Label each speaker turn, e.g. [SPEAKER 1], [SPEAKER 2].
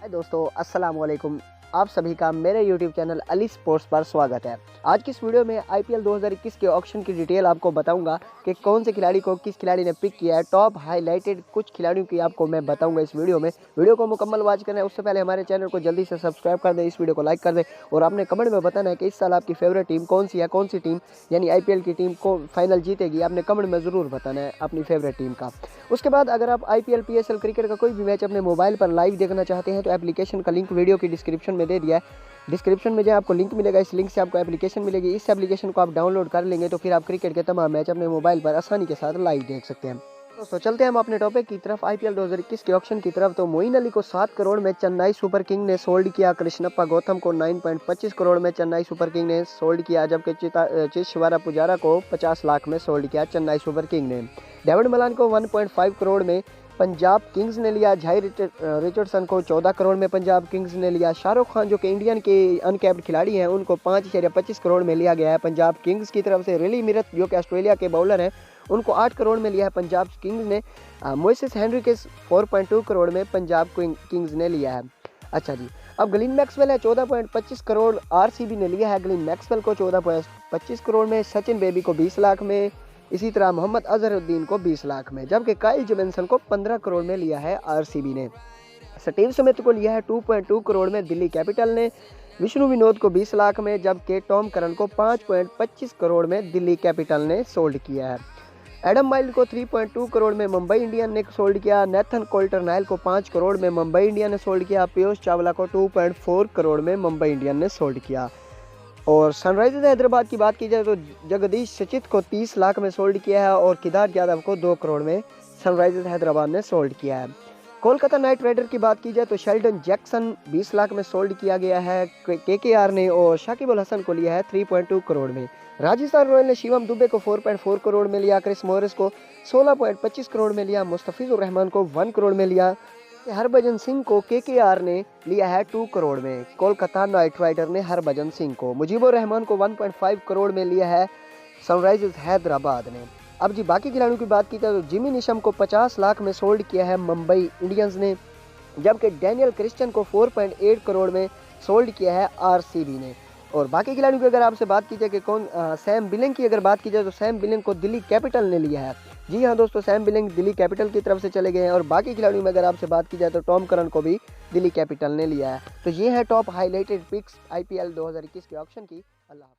[SPEAKER 1] हाय दोस्तों, अस्सलाम वालेकुम। आप सभी का मेरे YouTube चैनल अली स्पोर्ट्स पर स्वागत है। आज की इस वीडियो में IPL 2021 के ऑक्शन की डिटेल आपको बताऊंगा कि कौन से खिलाड़ी को किस खिलाड़ी ने पिक किया है। टॉप हाईलाइटेड कुछ खिलाड़ियों की आपको मैं बताऊंगा इस वीडियो में। वीडियो को मुकम्मल वॉच करना है उससे पहले हमारे चैनल को जल्दी से सब्सक्राइब कर दें, इस वीडियो को लाइक कर दें और आपने कमेंट में बताना है कि इस साल आपकी फेवरेट टीम कौन सी है, कौन सी टीम यानी IPL की टीम को फाइनल जीतेगी। आपने कमेंट में ज़रूर बताना है अपनी फेवरेट टीम का। उसके बाद अगर आप IPL PSL क्रिकेट का कोई भी मैच अपने मोबाइल पर लाइव देखना चाहते हैं तो एप्लीकेशन का लिंक वीडियो की डिस्क्रिप्शन में दे दिया है। डिस्क्रिप्शन में जो आपको लिंक मिलेगा, इस लिंक से आपको एप्लीकेशन मिलेगी। इस एप्लीकेशन को आप डाउनलोड कर लेंगे तो फिर आप क्रिकेट के तमाम मैच अपने मोबाइल पर आसानी के साथ लाइव देख सकते हैं। दोस्तों चलते हैं हम अपने टॉपिक की तरफ, IPL 2021 के ऑक्शन की तरफ। तो मोइन अली को 7 करोड़ में चेन्नई सुपर किंग ने सोल्ड किया। कृष्णप्पा गौतम को 9.25 करोड़ में चेन्नई सुपर किंग ने सोल्ड किया, जबकि चिशवारा पुजारा को 50 लाख में सोल्ड किया चेन्नई सुपर किंग ने। डेविड मलान को 1.5 करोड़ में पंजाब किंग्स ने लिया। झाई रिचर्डसन को 14 करोड़ में पंजाब किंग्स ने लिया। शाहरुख खान जो कि इंडियन के अनकैप्ड खिलाड़ी हैं उनको 5.25 करोड़ में लिया गया है पंजाब किंग्स की तरफ से। रिली मिरत जो कि ऑस्ट्रेलिया के बॉलर हैं उनको 8 करोड़ में लिया है पंजाब किंग्स ने। मोइसेस हेनरिकेस 4.2 करोड़ में पंजाब किंग्स ने लिया है। अच्छा जी, अब ग्लेन मैक्सवेल है 14.25 करोड़ RCB ने लिया है। ग्लेन मैक्सवेल को 14.25 करोड़ में, सचिन बेबी को 20 लाख में, इसी तरह मोहम्मद अजहरुद्दीन को 20 लाख में, जबकि काइल जेमिसन को 15 करोड़ में लिया है RCB ने। स्टीव स्मिथ को लिया है 2.2 करोड़ में दिल्ली कैपिटल ने। विष्णु विनोद को 20 लाख में, जबकि टॉम करन को 5.25 करोड़ में दिल्ली कैपिटल ने सोल्ड किया है। एडम माइल्ड को 3.2 करोड़ में मुंबई इंडियन ने सोल्ड किया। नेथन कोल्टर नाइल को 5 करोड़ में मुंबई इंडियन ने सोल्ड किया। पीयूष चावला को 2.4 करोड़ में मुंबई इंडियन ने सोल्ड किया। और सनराइजर्स हैदराबाद की बात की जाए तो जगदीश सचित को 30 लाख में सोल्ड किया है और केदार यादव को 2 करोड़ में सनराइजर्स हैदराबाद ने सोल्ड किया है। कोलकाता नाइट राइडर की बात की जाए तो शेल्डन जैक्सन 20 लाख में सोल्ड किया गया है KKR ने, और शाकिब अल हसन को लिया है 3.2 करोड़ में। राजस्थान रॉयल ने शिवम दुबे को 4.4 करोड़ में लिया। क्रिस मॉरिस को 16.25 करोड़ में लिया। मुस्तफिजुर रहमान को 1 करोड़ में लिया। हरभजन सिंह को KKR ने लिया है 2 करोड़ में। कोलकाता नाइट राइडर ने हरभजन सिंह को। मुजीबुर रहमान को 1.5 करोड़ में लिया है सनराइजर्स हैदराबाद ने। अब जी बाकी खिलाड़ियों की बात की जाए तो जिमी निशम को 50 लाख में सोल्ड किया है मुंबई इंडियंस ने, जबकि डैनियल क्रिश्चियन को 4.8 करोड़ में सोल्ड किया है RCB ने। और बाकी खिलाड़ियों की अगर आपसे बात की जाए कि कौन सैम बिलिंग की अगर बात की जाए तो सैम बिलिंग को दिल्ली कैपिटल ने लिया है। जी हाँ दोस्तों, सैम बिलिंग दिल्ली कैपिटल की तरफ से चले गए हैं। और बाकी खिलाड़ियों में अगर आपसे बात की जाए तो टॉम करन को भी दिल्ली कैपिटल ने लिया है। तो ये है टॉप हाईलाइटेड पिक्स IPL 2021 के ऑक्शन की। अल्लाह।